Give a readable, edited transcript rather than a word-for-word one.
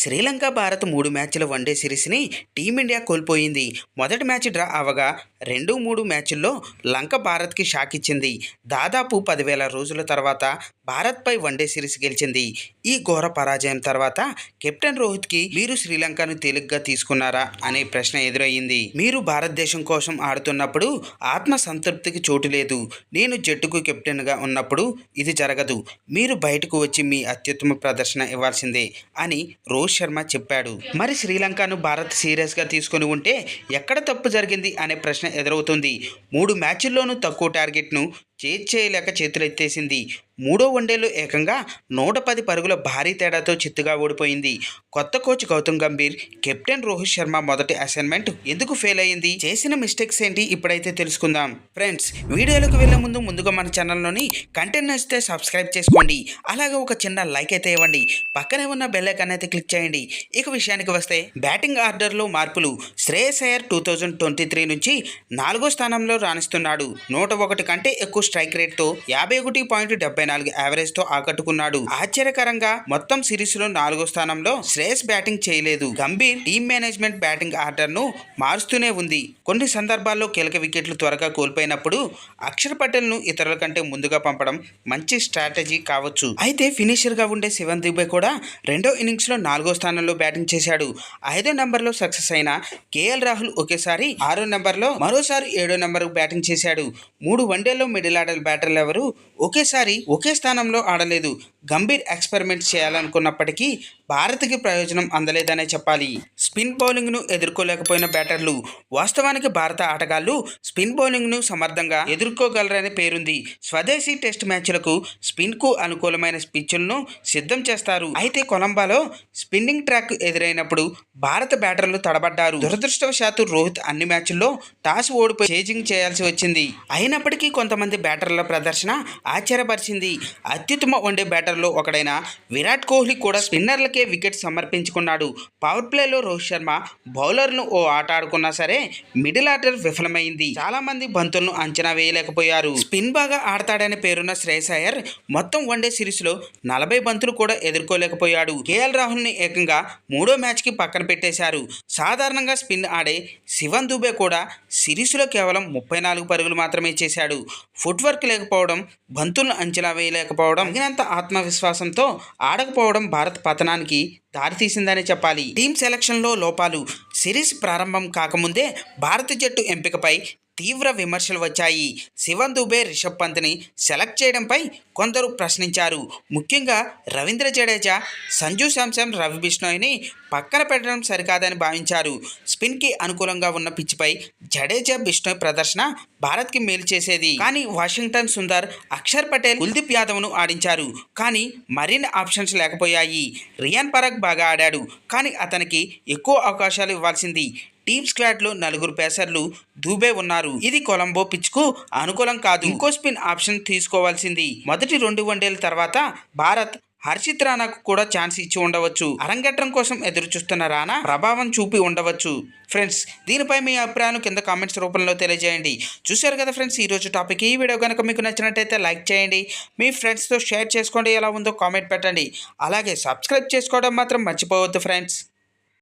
శ్రీలంక భారత్ 3 మ్యాచ్ల one day సిరీస్ని team India కోల్పోయింది. మొదటి మ్యాచ్ డ్రా అవగా 2-3 మ్యాచ్ల్లో లంక భారత్కి షాక్ ఇచ్చింది. దాదాపు 10,000 రోజుల తర్వాత భారత్పై వన్డే సిరీస్ గెలిచింది. ఈ ఘోర పరాజయం తర్వాత కెప్టెన్ రోహిత్కి మీరు శ్రీలంకను తేలిగ్గా తీసుకున్నారా అనే ప్రశ్న ఎదురయ్యింది. మీరు భారతదేశం కోసం ఆడుతున్నప్పుడు ఆత్మ సంతృప్తికి చోటు లేదు. నేను జట్టుకు కెప్టెన్గా ఉన్నప్పుడు ఇది జరగదు. మీరు బయటకు వచ్చి మీ అత్యుత్తమ ప్రదర్శన ఇవ్వాల్సిందే అని రోహిత్ శర్మ చెప్పాడు. మరి శ్రీలంకను భారత్ సీరియస్గా తీసుకుని ఉంటే ఎక్కడ తప్పు జరిగింది అనే ప్రశ్న ఎదురవుతుంది. 3 మ్యాచ్ల్లోనూ తక్కువ టార్గెట్ను చేయలేక చేతులెత్తేసింది. మూడో వన్డేలో ఏకంగా 110 పరుగుల భారీ తేడాతో చిత్తుగా ఓడిపోయింది. కొత్త కోచ్ గౌతమ్ గంభీర్, కెప్టెన్ రోహిత్ శర్మ మొదటి అసైన్మెంట్ ఎందుకు ఫెయిల్ అయ్యింది, చేసిన మిస్టేక్స్ ఏంటి ఇప్పుడైతే తెలుసుకుందాం. ఫ్రెండ్స్, వీడియోలకు వెళ్లే ముందుగా మన ఛానల్లోని కంటెంట్ నచ్చితే సబ్స్క్రైబ్ చేసుకోండి. అలాగే ఒక చిన్న లైక్ అయితే ఇవ్వండి. పక్కనే ఉన్న బెల్ ఐకాన్ అయితే క్లిక్ చేయండి. ఇక విషయానికి వస్తే బ్యాటింగ్ ఆర్డర్లో మార్పులు. శ్రేయస్ అయ్యర్ 2023 నుంచి 4వ స్థానంలో రాణిస్తున్నాడు. 101 కంటే ఎక్కువ స్ట్రైక్ రేట్తో 51.74 యావరేజ్తో ఆకట్టుకున్నాడు. ఆశ్చర్యకరంగా మొత్తం సిరీస్లో 4వ స్థానంలో శ్రేయస్ బ్యాటింగ్ చేయలేదు. గంభీర్ టీమ్ మేనేజ్మెంట్ బ్యాటింగ్ ఆర్డర్ను మారుస్తూనే ఉంది. కొన్ని సందర్భాల్లో కీలక వికెట్లు త్వరగా కోల్పోయినప్పుడు అక్షర్ పటేల్ను ఇతరుల కంటే ముందుగా పంపడం మంచి స్ట్రాటజీ కావచ్చు. అయితే ఫినిషర్గా ఉండే శివన్ దుబే కూడా 2వ ఇన్నింగ్స్లో 4వ స్థానంలో బ్యాటింగ్ చేశాడు. 5వ నెంబర్లో సక్సెస్ అయిన కేఎల్ రాహుల్ ఒకేసారి 6వ నెంబర్లో మరోసారి 7వ నెంబర్కు బ్యాటింగ్ చేశాడు. 3 వన్డేల్లో మిడిల్ ఆర్డర్ బ్యాటర్లు ఎవరు ఒకేసారి ఒకే స్థానంలో ఆడలేదు. గంభీర్ ఎక్స్పెరిమెంట్ చేయాలనుకున్నప్పటికీ భారత్కి ప్రయోజనం అందలేదనే చెప్పాలి. స్పిన్ బౌలింగ్ను ఎదుర్కోలేకపోయిన బ్యాటర్లు. వాస్తవానికి భారత ఆటగాళ్లు స్పిన్ బౌలింగ్ను సమర్థంగా ఎదుర్కోగలరనే పేరుంది. స్వదేశీ టెస్ట్ మ్యాచ్లకు స్పిన్కు అనుకూలమైన పిచ్చులను సిద్ధం చేస్తారు. అయితే కొలంబోలో స్పిన్నింగ్ ట్రాక్ ఎదురైనప్పుడు భారత బ్యాటర్లు తడబడ్డారు. దురదృష్టవశాత్తు రోహిత్ అన్ని మ్యాచ్ల్లో టాస్ ఓడిపోయి చేజింగ్ చేయాల్సి వచ్చింది. అయినప్పటికీ కొంతమంది బ్యాటర్ల ప్రదర్శన ఆశ్చర్యపరిచింది. అత్యుత్తమ వన్డే బ్యాటర్లో ఒకడైన విరాట్ కోహ్లీ కూడా స్పిన్నర్లకే వికెట్ సమర్పించుకున్నాడు. పవర్ ప్లేలో రోహిత్ శర్మ బౌలర్ను ఓ ఆట ఆడుకున్నా సరే మిడిల్ ఆర్డర్ విఫలమైంది. చాలా మంది బంతులను అంచనా వేయలేకపోయారు. స్పిన్ బాగా ఆడతాడనే పేరున్న శ్రేయస్ అయ్యర్ మొత్తం వన్డే సిరీస్లో 40 బంతులు కూడా ఎదుర్కోలేకపోయాడు. కేఎల్ రాహుల్ని ఏకంగా 3వ మ్యాచ్కి పక్కన పెట్టేశారు. సాధారణంగా స్పిన్ ఆడే శివన్ దుబే కూడా సిరీస్లో కేవలం 34 పరుగులు మాత్రమే చేశాడు. ఫుట్వర్క్ లేకపోవడం, బంతులను అంచనా వేయలేకపోవడం, తగినంత ఆత్మవిశ్వాసంతో ఆడకపోవడం భారత్ పతనానికి దారితీసిందని చెప్పాలి. టీమ్ సెలక్షన్లో లోపాలు. సిరీస్ ప్రారంభం కాకముందే భారత జట్టు ఎంపికపై తీవ్ర విమర్శలు వచ్చాయి. శివన్ దుబే, రిషబ్ పంత్ని సెలెక్ట్ చేయడంపై కొందరు ప్రశ్నించారు. ముఖ్యంగా రవీంద్ర జడేజా, సంజు శాంసన్, రవి బిష్ణోయ్ని పక్కన పెట్టడం సరికాదని భావించారు. స్పిన్కి అనుకూలంగా ఉన్న పిచ్పై జడేజా, బిష్ణోయ్ ప్రదర్శన భారత్కి మేలు చేసేది. కానీ వాషింగ్టన్ సుందర్, అక్షర్ పటేల్, కుల్దీప్ యాదవ్ను ఆడించారు. కానీ మరిన్ని ఆప్షన్స్ లేకపోయాయి. రియాన్ పరాగ్ బాగా ఆడాడు. కానీ అతనికి ఎక్కువ అవకాశాలు ఇవ్వాల్సింది. టీమ్ స్క్వాడ్లో 4 పేసర్లు దూబే ఉన్నారు. ఇది కొలంబో పిచ్కు అనుకూలం కాదు. ఇంకో స్పిన్ ఆప్షన్ తీసుకోవాల్సింది. మొదటి 2 వన్డేల తర్వాత భారత్ హర్షిత్ రాణాకు కూడా ఛాన్స్ ఇచ్చి ఉండవచ్చు. అరంగేట్రం కోసం ఎదురు చూస్తున్న రాణా ప్రభావం చూపి ఉండవచ్చు. ఫ్రెండ్స్, దీనిపై మీ అభిప్రాయాలు కింద కామెంట్స్ రూపంలో తెలియజేయండి. చూశారు కదా ఫ్రెండ్స్, ఈరోజు టాపిక్. ఈ వీడియో కనుక మీకు నచ్చినట్టయితే లైక్ చేయండి. మీ ఫ్రెండ్స్తో షేర్ చేసుకోండి. ఎలా ఉందో కామెంట్ పెట్టండి. అలాగే సబ్స్క్రైబ్ చేసుకోవడం మాత్రం మర్చిపోవద్దు ఫ్రెండ్స్.